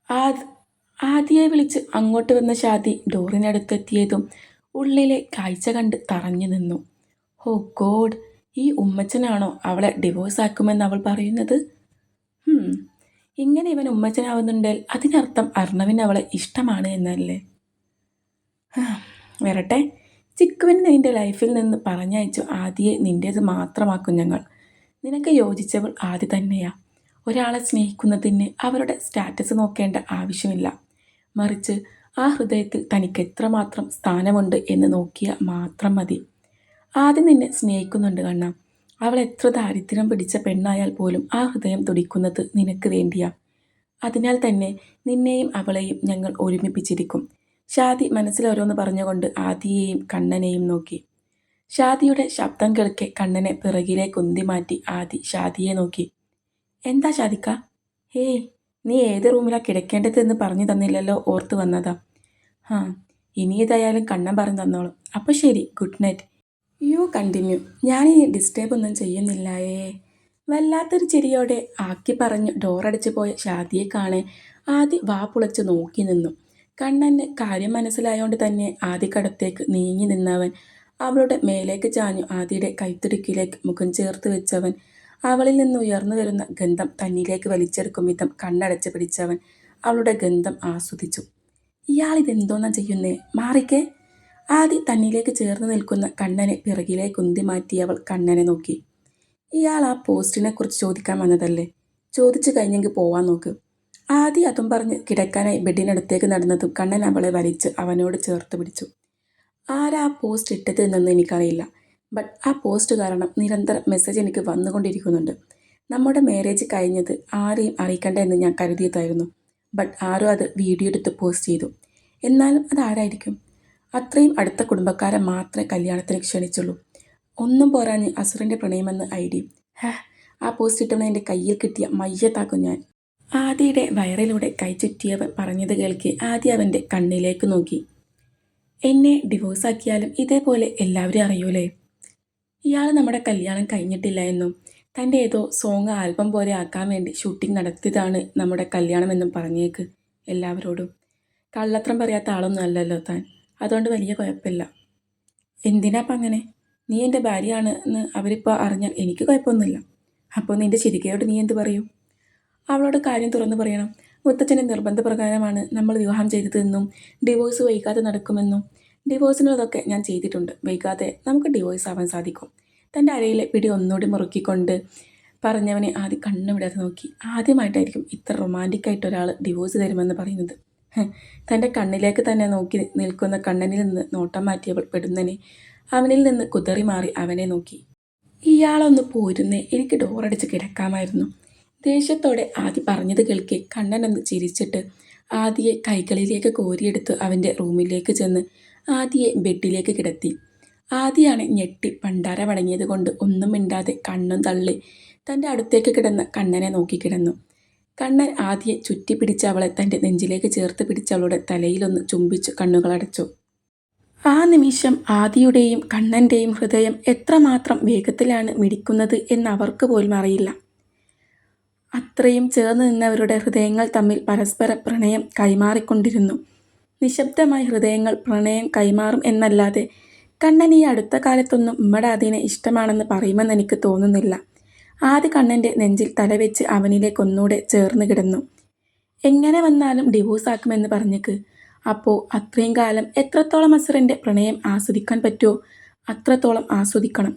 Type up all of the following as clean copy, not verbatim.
ആദ് ആദിയെ വിളിച്ച് അങ്ങോട്ട് വന്ന ഷാദി ഡോറിനടുത്തെത്തിയതും ഉള്ളിലെ കാഴ്ച കണ്ട് തറഞ്ഞു നിന്നു. ഓ ഗോഡ്, ഈ ഉമ്മച്ചനാണോ അവളെ ഡിവോഴ്സ് ആക്കുമെന്ന് അവൾ പറയുന്നത്? ഹും, ഇങ്ങനെ ഇവൻ ഉമ്മച്ചനാവുന്നുണ്ടെങ്കിൽ അതിനർത്ഥം അർണവിന് അവളെ ഇഷ്ടമാണ് എന്നല്ലേ? വരട്ടെ, ചിക്കുവിനെ നിന്റെ ലൈഫിൽ നിന്ന് പറഞ്ഞയച്ചു ആദിയെ നിൻ്റേത് മാത്രമാക്കും ഞങ്ങൾ. നിനക്ക് യോജിച്ചവൾ ആദ്യ തന്നെയാ. ഒരാളെ സ്നേഹിക്കുന്നതിന് അവരുടെ സ്റ്റാറ്റസ് നോക്കേണ്ട ആവശ്യമില്ല. മറിച്ച് ആ ഹൃദയത്തിൽ തനിക്ക് എത്രമാത്രം സ്ഥാനമുണ്ട് എന്ന് നോക്കിയാൽ മാത്രം മതി. ആദ്യം നിന്നെ സ്നേഹിക്കുന്നുണ്ട് കണ്ണ. അവൾ എത്ര ദാരിദ്ര്യം പിടിച്ച പെണ്ണായാൽ പോലും ആ ഹൃദയം തുടിക്കുന്നത് നിനക്ക് വേണ്ടിയാ. അതിനാൽ തന്നെ നിന്നെയും അവളെയും ഞങ്ങൾ ഒരുമിപ്പിച്ചിരിക്കും. ഷാദി മനസ്സിലോരോന്ന് പറഞ്ഞുകൊണ്ട് ആദിയെയും കണ്ണനെയും നോക്കി. ഷാദിയുടെ ശബ്ദം കേൾക്കെ കണ്ണനെ പിറകിലേക്ക് ഉന്തി മാറ്റി ആദി ഷാദിയെ നോക്കി. എന്താ ഷാദിക്ക? ഹേയ്, നീ ഏത് റൂമിലാ കിടക്കേണ്ടതെന്ന് പറഞ്ഞു തന്നില്ലല്ലോ, ഓർത്ത് വന്നതാ. ഹാ, ഇനി ഏതായാലും കണ്ണൻ പറഞ്ഞു തന്നോളും. അപ്പോൾ ശരി, ഗുഡ് നൈറ്റ്. You continue. ഞാനിനി ഡിസ്റ്റേബ് ഒന്നും ചെയ്യുന്നില്ലായേ. വല്ലാത്തൊരു ചിരിയോടെ ആക്കി പറഞ്ഞു ഡോറടിച്ചു പോയ ഷാദിയെ കാണെ ആദി വാ പുളച്ച് നോക്കി നിന്നു. കണ്ണന് കാര്യം മനസ്സിലായോണ്ട് തന്നെ ആദിക്കടത്തേക്ക് നീങ്ങി നിന്നവൻ അവളുടെ മേലേക്ക് ചാഞ്ഞു. ആദിയുടെ കൈത്തുടുക്കിലേക്ക് മുഖം ചേർത്ത് വെച്ചവൻ അവളിൽ നിന്ന് ഉയർന്നു വരുന്ന ഗന്ധം തന്നിലേക്ക് വലിച്ചെടുക്കും വിധം കണ്ണടച്ച് പിടിച്ചവൻ അവളുടെ ഗന്ധം ആസ്വദിച്ചു. ഇയാളിതെന്തോന്നാ ചെയ്യുന്നേ? മാറിക്കേ. ആദി തന്നിലേക്ക് ചേർന്ന് നിൽക്കുന്ന കണ്ണനെ പിറകിലേക്ക് ഉന്തി മാറ്റിയവൾ കണ്ണനെ നോക്കി. ഇയാൾ ആ പോസ്റ്റിനെ കുറിച്ച് ചോദിക്കാൻ വന്നതല്ലേ? ചോദിച്ചു കഴിഞ്ഞെങ്കിൽ പോവാൻ നോക്ക്. ആദി അതും പറഞ്ഞ് കിടക്കാനായി ബെഡിനടുത്തേക്ക് നടന്നതും കണ്ണൻ അവളെ വലിച്ച് അവനോട് ചേർത്ത് പിടിച്ചു. ആരാ ആ പോസ്റ്റ് ഇട്ടത് എന്നൊന്നും എനിക്കറിയില്ല. ബട്ട് ആ പോസ്റ്റ് കാരണം നിരന്തരം മെസ്സേജ് എനിക്ക് വന്നുകൊണ്ടിരിക്കുന്നുണ്ട്. നമ്മുടെ മാരേജ് കഴിഞ്ഞത് ആരെയും അറിയിക്കണ്ട എന്ന് ഞാൻ കരുതിയതായിരുന്നു. ബട്ട് ആരോ അത് വീഡിയോ എടുത്ത് പോസ്റ്റ് ചെയ്തു. എന്നാലും അതാരായിരിക്കും? അത്രയും അടുത്ത കുടുംബക്കാരെ മാത്രമേ കല്യാണത്തിന് ക്ഷണിച്ചുള്ളൂ. ഒന്നും പോരാഞ്ഞ് അസുറിൻ്റെ പ്രണയമെന്ന് ഐഡി. ആ പോസ്റ്റ് ഇട്ടവനെ എൻ്റെ കയ്യിൽ കിട്ടിയ മയ്യത്താക്കും ഞാൻ. ആദിയുടെ വയറിലൂടെ കൈ ചുറ്റിയവൻ പറഞ്ഞത് കേൾക്കി ആദി അവൻ്റെ കണ്ണിലേക്ക് നോക്കി. എന്നെ ഡിവോഴ്സാക്കിയാലും ഇതേപോലെ എല്ലാവരും അറിയൂലേ? ഇയാൾ നമ്മുടെ കല്യാണം കഴിഞ്ഞിട്ടില്ല എന്നും തൻ്റെ ഏതോ സോങ് ആൽബം പോലെ ആക്കാൻ വേണ്ടി ഷൂട്ടിംഗ് നടത്തിയതാണ് നമ്മുടെ കല്യാണം എന്നും പറഞ്ഞേക്ക് എല്ലാവരോടും. കള്ളത്രം പറയാത്ത ആളൊന്നും അല്ലല്ലോ താൻ, അതുകൊണ്ട് വലിയ കുഴപ്പമില്ല. എന്തിനാപ്പം അങ്ങനെ? നീ എൻ്റെ ഭാര്യയാണെന്ന് അവരിപ്പോൾ അറിഞ്ഞാൽ എനിക്ക് കുഴപ്പമൊന്നുമില്ല. അപ്പോൾ നിൻ്റെ ചിരികയോട് നീ എന്ത് പറയും? അവളോട് കാര്യം തുറന്നു പറയണം. മുത്തച്ഛൻ്റെ നിർബന്ധപ്രകാരമാണ് നമ്മൾ വിവാഹം ചെയ്തതെന്നും ഡിവോഴ്സ് വൈകാതെ നടക്കുമെന്നും. ഡിവോഴ്സിനുള്ളതൊക്കെ ഞാൻ ചെയ്തിട്ടുണ്ട്. വൈകാതെ നമുക്ക് ഡിവോഴ്സ് ആവാൻ സാധിക്കും. തൻ്റെ അരയിലെ പിടി ഒന്നുകൂടി മുറുക്കിക്കൊണ്ട് പറഞ്ഞവനെ ആദ്യം കണ്ണുവിടാതെ നോക്കി. ആദ്യമായിട്ടായിരിക്കും ഇത്ര റൊമാൻറ്റിക്കായിട്ട് ഒരാൾ ഡിവോഴ്സ് തരുമെന്ന് പറയുന്നത്. തൻ്റെ കണ്ണിലേക്ക് തന്നെ നോക്കി നിൽക്കുന്ന കണ്ണനിൽ നിന്ന് നോട്ടം മാറ്റിയവൾ പെടുന്നനെ അവനിൽ നിന്ന് കുതറി മാറി അവനെ നോക്കി. ഇയാളൊന്ന് പോരുന്നേ, എനിക്ക് ഡോറടിച്ച് കിടക്കാമായിരുന്നു. ദേഷ്യത്തോടെ ആദി പറഞ്ഞത് കേൾക്കെ കണ്ണനൊന്ന് ചിരിച്ചിട്ട് ആദിയെ കൈകളിലേക്ക് കോരിയെടുത്ത് അവൻ്റെ റൂമിലേക്ക് ചെന്ന് ആദിയെ ബെഡിലേക്ക് കിടത്തി. ആദിയാണ് ഞെട്ടി പണ്ടാര വടങ്ങിയത് കൊണ്ട് ഒന്നും മിണ്ടാതെ കണ്ണും തള്ളി തൻ്റെ അടുത്തേക്ക് കിടന്ന കണ്ണനെ നോക്കിക്കിടന്നു. കണ്ണൻ ആദിയെ ചുറ്റിപ്പിടിച്ച് അവളെ തൻ്റെ നെഞ്ചിലേക്ക് ചേർത്ത് പിടിച്ച് അവളുടെ തലയിലൊന്ന് ചുംബിച്ചു കണ്ണുകളടച്ചു. ആ നിമിഷം ആദിയുടെയും കണ്ണൻ്റെയും ഹൃദയം എത്രമാത്രം വേഗത്തിലാണ് മിടിക്കുന്നത് എന്ന് അവർക്ക് പോലും അറിയില്ല. അത്രയും ചേർന്ന് നിന്നവരുടെ ഹൃദയങ്ങൾ തമ്മിൽ പരസ്പര പ്രണയം കൈമാറിക്കൊണ്ടിരുന്നു. നിശബ്ദമായി ഹൃദയങ്ങൾ പ്രണയം കൈമാറും എന്നല്ലാതെ കണ്ണൻ ഈ അടുത്ത കാലത്തൊന്നും ഉമ്മയുടെ ആദിനെ ഇഷ്ടമാണെന്ന് പറയുമെന്ന് എനിക്ക് തോന്നുന്നില്ല. ആദ്യ കണ്ണൻ്റെ നെഞ്ചിൽ തലവെച്ച് അവനിലേക്ക് ഒന്നുകൂടെ ചേർന്ന് കിടന്നു. എങ്ങനെ വന്നാലും ഡിവോഴ്സ് ആക്കുമെന്ന് പറഞ്ഞേക്ക്. അപ്പോൾ അത്രയും കാലം എത്രത്തോളം അസുറിൻ്റെ പ്രണയം ആസ്വദിക്കാൻ പറ്റുമോ അത്രത്തോളം ആസ്വദിക്കണം.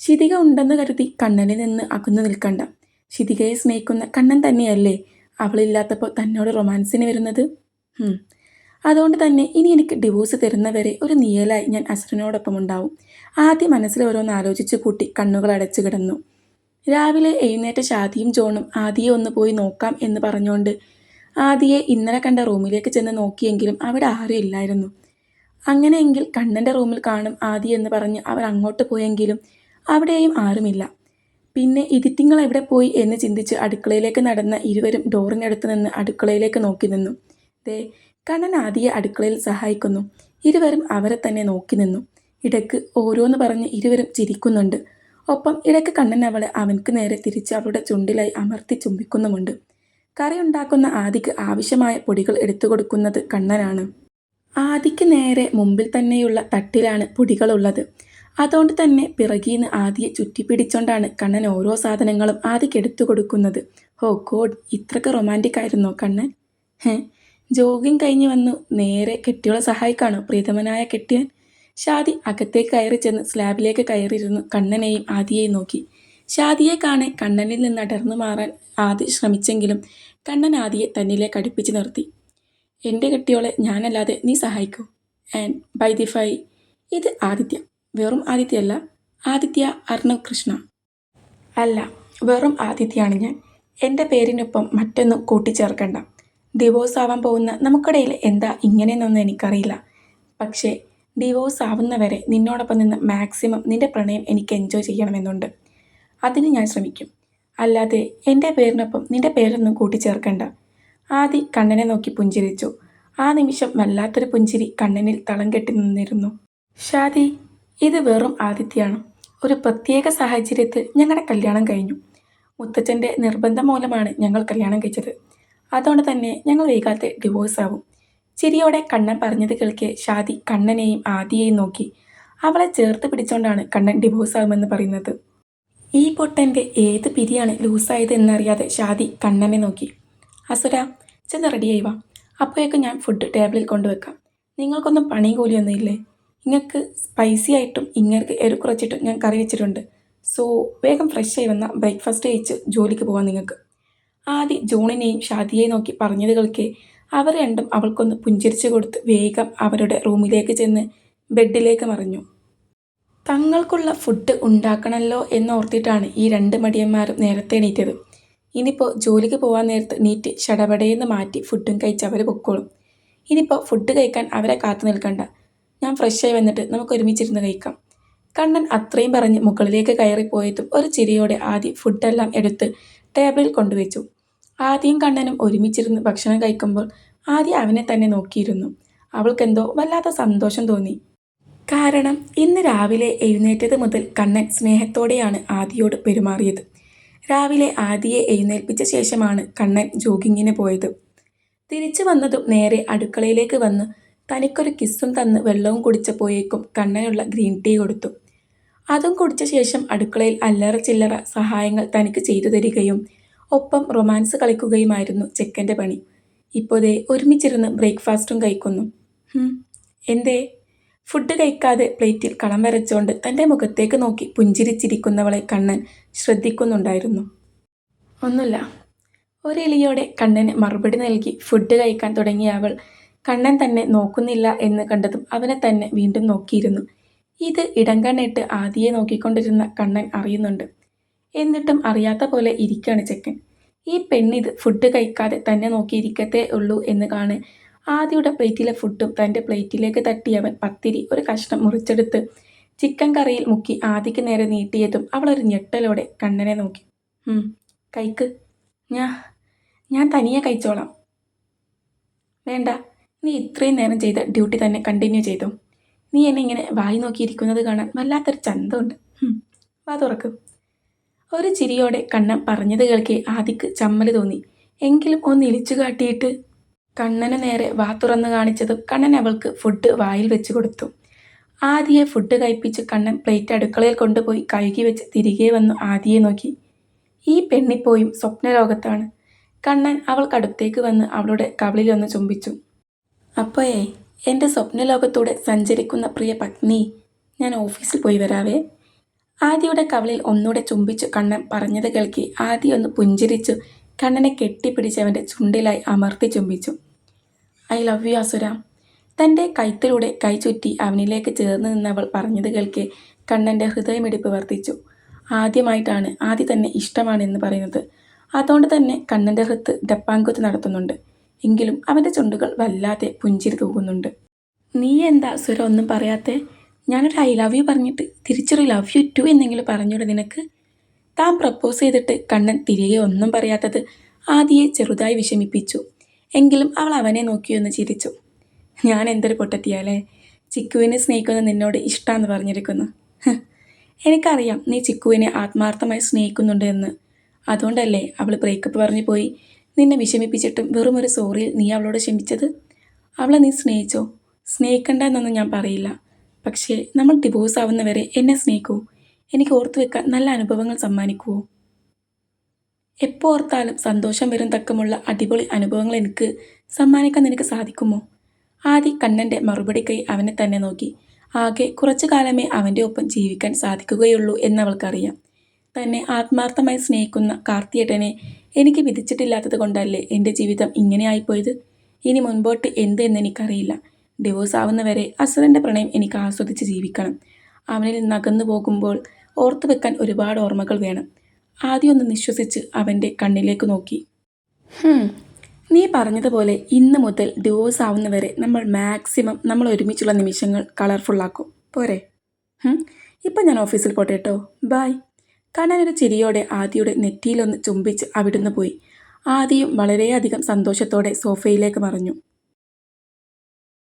ശിതിക ഉണ്ടെന്ന് കരുതി കണ്ണനിൽ നിന്ന് അകന്നു നിൽക്കണ്ട. ശിതികയെ സ്നേഹിക്കുന്ന കണ്ണൻ തന്നെയല്ലേ അവളില്ലാത്തപ്പോൾ തന്നോട് റൊമാൻസിന് വരുന്നത്. അതുകൊണ്ട് തന്നെ ഇനി എനിക്ക് ഡിവോഴ്സ് തരുന്നവരെ ഒരു നിഴലായി ഞാൻ അസുരനോടൊപ്പം ഉണ്ടാവും. ആദ്യം മനസ്സിൽ ഓരോന്ന് ആലോചിച്ച് കൂട്ടി കണ്ണുകൾ അടച്ചു കിടന്നു. രാവിലെ എഴുന്നേറ്റ ഷാദിയും ജോണും ആദിയെ ഒന്ന് പോയി നോക്കാം എന്ന് പറഞ്ഞുകൊണ്ട് ആദിയെ ഇന്നലെ കണ്ട റൂമിലേക്ക് ചെന്ന് നോക്കിയെങ്കിലും അവിടെ ആരും ഇല്ലായിരുന്നു. അങ്ങനെയെങ്കിൽ കണ്ണൻ്റെ റൂമിൽ കാണും ആദി എന്ന് പറഞ്ഞ് അവർ അങ്ങോട്ട് പോയെങ്കിലും അവിടെയും ആരുമില്ല. പിന്നെ ഇതിറ്റിങ്ങൾ എവിടെ പോയി എന്ന് ചിന്തിച്ച് അടുക്കളയിലേക്ക് നടന്ന ഇരുവരും ഡോറിനടുത്ത് നിന്ന് അടുക്കളയിലേക്ക് നോക്കി നിന്നു. ദേ, കണ്ണൻ ആദിയെ അടുക്കളയിൽ സഹായിക്കുന്നു. ഇരുവരും അവരെ തന്നെ നോക്കി നിന്നു. ഇടയ്ക്ക് ഓരോന്ന് പറഞ്ഞ് ഇരുവരും ചിരിക്കുന്നുണ്ട്. ഒപ്പം ഇടയ്ക്ക് കണ്ണൻ അവളെ അവൻക്ക് നേരെ തിരിച്ച് അവളുടെ ചുണ്ടിലായി അമർത്തി ചുംബിക്കുന്നുമുണ്ട്. കറി ഉണ്ടാക്കുന്ന ആദിക്ക് ആവശ്യമായ പൊടികൾ എടുത്തു കൊടുക്കുന്നത് കണ്ണനാണ്. ആദിക്ക് നേരെ മുമ്പിൽ തന്നെയുള്ള തട്ടിലാണ് പൊടികളുള്ളത്. അതുകൊണ്ട് തന്നെ പിറകീന്ന് ആദിയെ ചുറ്റിപ്പിടിച്ചോണ്ടാണ് കണ്ണൻ ഓരോ സാധനങ്ങളും ആദിക്ക് എടുത്തു കൊടുക്കുന്നത്. ഹോ ഗോഡ്, ഇത്രക്ക് റൊമാൻറ്റിക് ആയിരുന്നോ കണ്ണൻ? ഹേ, ജോഗിങ് കഴിഞ്ഞ് വന്നു നേരെ കെട്ടിയോളെ സഹായിക്കാണോ പ്രീതമനായ കെട്ടിയൻ? ഷാദി അകത്തേക്ക് കയറി ചെന്ന് സ്ലാബിലേക്ക് കയറിയിരുന്നു കണ്ണനെയും ആദിയെയും നോക്കി. ഷാദിയെ കാണെ കണ്ണനിൽ നിന്ന് അടർന്നു മാറാൻ ആദി ശ്രമിച്ചെങ്കിലും കണ്ണൻ ആദിയെ തന്നിലേക്ക് അടുപ്പിച്ച് നിർത്തി. എൻ്റെ കെട്ടിയോളെ ഞാനല്ലാതെ നീ സഹായിക്കൂ. ആൻഡ് ബൈ ദി ഫൈ, ഇത് ആദിത്യ. വെറും ആദിത്യല്ല, ആദിത്യ അർണവ് കൃഷ്ണ. അല്ല, വെറും ആദിത്യയാണ് ഞാൻ. എൻ്റെ പേരിനൊപ്പം മറ്റൊന്നും കൂട്ടിച്ചേർക്കണ്ട. ഡിവോഴ്സ് ആവാൻ പോകുന്ന നമുക്കിടയിൽ എന്താ ഇങ്ങനെയെന്നൊന്നും എനിക്കറിയില്ല. പക്ഷേ ഡിവോഴ്സ് ആവുന്നവരെ നിന്നോടൊപ്പം നിന്ന് മാക്സിമം നിൻ്റെ പ്രണയം എനിക്ക് എൻജോയ് ചെയ്യണമെന്നുണ്ട്. അതിന് ഞാൻ ശ്രമിക്കും. അല്ലാതെ എൻ്റെ പേരിനൊപ്പം നിൻ്റെ പേരൊന്നും കൂട്ടിച്ചേർക്കണ്ട. ആദി കണ്ണനെ നോക്കി പുഞ്ചിരിച്ചു. ആ നിമിഷം വല്ലാത്തൊരു പുഞ്ചിരി കണ്ണനിൽ തളം കെട്ടി നിന്നിരുന്നു. ഷാദി, ഇത് വെറും ആദിത്യയാണ്. ഒരു പ്രത്യേക സാഹചര്യത്തിൽ ഞങ്ങളുടെ കല്യാണം കഴിഞ്ഞു. മുത്തച്ഛൻ്റെ നിർബന്ധം മൂലമാണ് ഞങ്ങൾ കല്യാണം കഴിച്ചത്. അതുകൊണ്ട് തന്നെ ഞങ്ങൾ വൈകാതെ ഡിവോഴ്സ് ആവും. ചിരിയോടെ കണ്ണൻ പറഞ്ഞത് കേൾക്കെ ഷാദി കണ്ണനെയും ആദിയെയും നോക്കി. അവളെ ചേർത്ത് പിടിച്ചോണ്ടാണ് കണ്ണൻ ഡിവോഴ്സ് ആവുമെന്ന് പറയുന്നത്. ഈ പൊട്ടൻ്റെ ഏത് പിരിയാണ് ലൂസായത് എന്നറിയാതെ ഷാദി കണ്ണനെ നോക്കി. അസുര, ചെന്ന് റെഡിയായി വാ. അപ്പോഴേക്കും ഞാൻ ഫുഡ് ടേബിളിൽ കൊണ്ടുവെക്കാം. നിങ്ങൾക്കൊന്നും പണിയും കൂലിയൊന്നും ഇല്ലേ? ഇങ്ങൾക്ക് സ്പൈസി ആയിട്ടും ഇങ്ങൾക്ക് എരു കുറച്ചിട്ടും ഞാൻ കറി വെച്ചിട്ടുണ്ട്. സോ വേഗം ഫ്രഷ് ആയി വന്ന ബ്രേക്ക്ഫാസ്റ്റ് കഴിച്ച് ജോലിക്ക് പോകാം നിങ്ങൾക്ക്. ആദി ജോണിനെയും ഷാദിയെയും നോക്കി പറഞ്ഞത് കേൾക്കെ അവർ രണ്ടും അവൾക്കൊന്ന് പുഞ്ചിരിച്ചു കൊടുത്ത് വേഗം അവരുടെ റൂമിലേക്ക് ചെന്ന് ബെഡിലേക്ക് മറിഞ്ഞു. തങ്ങൾക്കുള്ള ഫുഡ് ഉണ്ടാക്കണമല്ലോ എന്നോർത്തിട്ടാണ് ഈ രണ്ട് മടിയന്മാരും നേരത്തെ എണീറ്റത്. ഇനിയിപ്പോൾ ജോലിക്ക് പോകാൻ നേരത്ത് നീറ്റ് ഷടപടയെന്ന് മാറ്റി ഫുഡും കഴിച്ച് അവർ പൊക്കോളും. ഇനിയിപ്പോൾ ഫുഡ് കഴിക്കാൻ അവരെ കാത്തു നിൽക്കണ്ട. ഞാൻ ഫ്രഷായി വന്നിട്ട് നമുക്ക് ഒരുമിച്ചിരുന്ന് കഴിക്കാം. കണ്ണൻ അത്രയും പറഞ്ഞ് മുകളിലേക്ക് കയറിപ്പോയതും ഒരു ചിരിയോടെ ആദ്യം ഫുഡെല്ലാം എടുത്ത് ടേബിളിൽ കൊണ്ടുവച്ചു. ആദ്യം കണ്ണനും ഒരുമിച്ചിരുന്ന് ഭക്ഷണം കഴിക്കുമ്പോൾ ആദ്യം അവനെ തന്നെ നോക്കിയിരുന്നു. അവൾക്കെന്തോ വല്ലാത്ത സന്തോഷം തോന്നി. കാരണം ഇന്ന് രാവിലെ എഴുന്നേറ്റത് മുതൽ കണ്ണൻ സ്നേഹത്തോടെയാണ് ആദിയോട് പെരുമാറിയത്. രാവിലെ ആദിയെ എഴുന്നേൽപ്പിച്ച ശേഷമാണ് കണ്ണൻ ജോഗിങ്ങിന് പോയത്. തിരിച്ചു വന്നതും നേരെ അടുക്കളയിലേക്ക് വന്ന് തനിക്കൊരു കിസ്സും തന്ന് വെള്ളവും കുടിച്ചപ്പോഴേക്കും കണ്ണനുള്ള ഗ്രീൻ ടീ കൊടുത്തു. അതും കുടിച്ച ശേഷം അടുക്കളയിൽ അല്ലറ ചില്ലറ സഹായങ്ങൾ തനിക്ക് ചെയ്തു തരികയും ഒപ്പം റൊമാൻസ് കളിക്കുകയുമായിരുന്നു ചെക്കൻ്റെ പണി. ഇപ്പോഴേ ഒരുമിച്ചിരുന്ന് ബ്രേക്ക്ഫാസ്റ്റും കഴിക്കുന്നു. എന്തേ? ഫുഡ് കഴിക്കാതെ പ്ലേറ്റിൽ കളം വരച്ചുകൊണ്ട് തൻ്റെ മുഖത്തേക്ക് നോക്കി പുഞ്ചിരിച്ചിരിക്കുന്നവളെ കണ്ണൻ ശ്രദ്ധിക്കുന്നുണ്ടായിരുന്നു. ഒന്നുമില്ല. ഒരെളിയോടെ കണ്ണന് മറുപടി നൽകി ഫുഡ് കഴിക്കാൻ തുടങ്ങിയ അവൾ കണ്ണൻ തന്നെ നോക്കുന്നില്ല എന്ന് കണ്ടതും അവനെ തന്നെ വീണ്ടും നോക്കിയിരുന്നു. ഇത് ഇടം കണ്ണിട്ട് ആദിയെ നോക്കിക്കൊണ്ടിരുന്ന കണ്ണൻ അറിയുന്നുണ്ട്. എന്നിട്ടും അറിയാത്ത പോലെ ഇരിക്കുകയാണ് ചെക്കൻ. ഈ പെണ്ണിത് ഫുഡ് കഴിക്കാതെ തന്നെ നോക്കിയിരിക്കത്തേ ഉള്ളൂ എന്ന് കാണെ ആദിയുടെ പ്ലേറ്റിലെ ഫുഡും തൻ്റെ പ്ലേറ്റിലേക്ക് തട്ടിയവൻ പത്തിരി ഒരു കഷ്ണം മുറിച്ചെടുത്ത് ചിക്കൻ കറിയിൽ മുക്കി ആദിക്ക് നേരെ നീട്ടിയതും അവളൊരു ഞെട്ടലോടെ കണ്ണനെ നോക്കി. കഴിക്ക്. ഞാൻ തനിയെ കഴിച്ചോളാം. വേണ്ട, നീ ഇത്രയും നേരം ചെയ്ത ഡ്യൂട്ടി തന്നെ കണ്ടിന്യൂ ചെയ്തോ. നീ എന്നെ ഇങ്ങനെ വായി നോക്കിയിരിക്കുന്നത് കാണാൻ വല്ലാത്തൊരു ചന്തമുണ്ട്. വാ തുറക്ക്. ഒരു ചിരിയോടെ കണ്ണൻ പറഞ്ഞത് കേൾക്കെ ആദിക്ക് ചമ്മല് തോന്നി. എങ്കിലും ഒന്ന് ഇളിച്ചു കാട്ടിയിട്ട് കണ്ണന് നേരെ വാ തുറന്ന് കാണിച്ചതും കണ്ണൻ അവൾക്ക് ഫുഡ് വായിൽ വെച്ച് കൊടുത്തു. ആദിയെ ഫുഡ് കഴിപ്പിച്ച് കണ്ണൻ പ്ലേറ്റ് അടുക്കളയിൽ കൊണ്ടുപോയി കഴുകി വെച്ച് തിരികെ വന്നു ആദിയെ നോക്കി. ഈ പെണ്ണിപ്പോയും സ്വപ്നലോകത്താണ്. കണ്ണൻ അവൾക്കടുത്തേക്ക് വന്ന് അവളുടെ കവിളിലൊന്ന് ചുംബിച്ചു. അപ്പോയേ എൻ്റെ സ്വപ്നലോകത്തൂടെ സഞ്ചരിക്കുന്ന പ്രിയ പത്നി, ഞാൻ ഓഫീസിൽ പോയി വരാവേ. ആദിയുടെ കവിളിൽ ഒന്നുകൂടെ ചുംബിച്ചു കണ്ണൻ പറഞ്ഞത് കേൾക്കി ആദി ഒന്ന് പുഞ്ചിരിച്ചു കണ്ണനെ കെട്ടിപ്പിടിച്ചവൻ്റെ ചുണ്ടിലായി അമർത്തി ചുംബിച്ചു. ഐ ലവ് യു അസുര. തൻ്റെ കൈത്തിലൂടെ കൈ ചുറ്റി അവനിലേക്ക് ചേർന്ന് നിന്നവൾ പറഞ്ഞത് കേൾക്കെ കണ്ണൻ്റെ ഹൃദയമിടിപ്പ് വർദ്ധിച്ചു. ആദ്യമായിട്ടാണ് ആദി തന്നെ ഇഷ്ടമാണെന്ന് പറയുന്നത്. അതുകൊണ്ട് തന്നെ കണ്ണൻ്റെ ഹൃത്ത് ഡപ്പാങ്കുത്ത് നടത്തുന്നുണ്ട്. എങ്കിലും അവൻ്റെ ചുണ്ടുകൾ വല്ലാതെ പുഞ്ചിരി തൂകുന്നുണ്ട്. നീ എന്താ സുര ഒന്നും പറയാത്തേ? ഞാനൊരു ഐ ലവ് യു പറഞ്ഞിട്ട് തിരിച്ചൊരു ലവ് യു ടു എന്നെങ്കിലും പറഞ്ഞൂടെ നിനക്ക്? താൻ പ്രപ്പോസ് ചെയ്തിട്ട് കണ്ണൻ തിരികെ ഒന്നും പറയാത്തത് ആദിയെ ചെറുതായി വിഷമിപ്പിച്ചു. എങ്കിലും അവൾ അവനെ നോക്കിയൊന്ന് ചിരിച്ചു. ഞാൻ എന്തൊരു പൊട്ടത്തിയാലേ, ചിക്കുവിനെ സ്നേഹിക്കുന്ന നിന്നോട് ഇഷ്ടമാണെന്ന് പറഞ്ഞിരിക്കുന്നു. എനിക്കറിയാം നീ ചിക്കുവിനെ ആത്മാർത്ഥമായി സ്നേഹിക്കുന്നുണ്ട് എന്ന്. അതുകൊണ്ടല്ലേ അവൾ ബ്രേക്കപ്പ് പറഞ്ഞു പോയി നിന്നെ വിഷമിപ്പിച്ചിട്ടും വെറുമൊരു സോറിയിൽ നീ അവളോട് ക്ഷമിച്ചത്? അവളെ നീ സ്നേഹിച്ചോ? സ്നേഹിക്കണ്ട എന്നൊന്നും ഞാൻ പറയില്ല. പക്ഷേ നമ്മൾ ഡിവോഴ്സ് ആവുന്നവരെ എന്നെ സ്നേഹിക്കൂ. എനിക്ക് ഓർത്തു വെക്കാൻ നല്ല അനുഭവങ്ങൾ സമ്മാനിക്കുവോ? എപ്പോൾ ഓർത്താലും സന്തോഷം വരും തക്കമുള്ള അടിപൊളി അനുഭവങ്ങൾ എനിക്ക് സമ്മാനിക്കാൻ നിനക്ക് സാധിക്കുമോ? ആദി കണ്ണൻ്റെ മറുപടിക്കായി അവനെ തന്നെ നോക്കി. ആകെ കുറച്ചു കാലമേ അവൻ്റെ ഒപ്പം ജീവിക്കാൻ സാധിക്കുകയുള്ളൂ എന്നവൾക്കറിയാം. തന്നെ ആത്മാർത്ഥമായി സ്നേഹിക്കുന്ന കാർത്തിയേട്ടനെ എനിക്ക് വിധിച്ചിട്ടില്ലാത്തത് കൊണ്ടല്ലേ എൻ്റെ ജീവിതം ഇങ്ങനെയായിപ്പോയത്. ഇനി മുൻപോട്ട് എന്ത് എന്നെനിക്കറിയില്ല. ഡിവോഴ്സ് ആവുന്നവരെ അസുരൻ്റെ പ്രണയം എനിക്ക് ആസ്വദിച്ച് ജീവിക്കണം. അവനിൽ നിന്ന് അകന്നു പോകുമ്പോൾ ഓർത്തു വെക്കാൻ ഒരുപാട് ഓർമ്മകൾ വേണം. ആദ്യം ഒന്ന് നിശ്വസിച്ച് അവൻ്റെ കണ്ണിലേക്ക് നോക്കി. നീ പറഞ്ഞതുപോലെ ഇന്ന് മുതൽ ഡിവോഴ്സ് ആവുന്നവരെ നമ്മൾ മാക്സിമം നമ്മൾ ഒരുമിച്ചുള്ള നിമിഷങ്ങൾ കളർഫുള്ളാക്കും. പോരെ? ഇപ്പം ഞാൻ ഓഫീസിൽ പോട്ടെ കേട്ടോ. ബായ്. കണ്ണനൊരു ചിരിയോടെ ആദിയുടെ നെറ്റിയിലൊന്ന് ചുംബിച്ച് അവിടുന്ന് പോയി. ആദിയും വളരെയധികം സന്തോഷത്തോടെ സോഫയിലേക്ക് മറഞ്ഞു.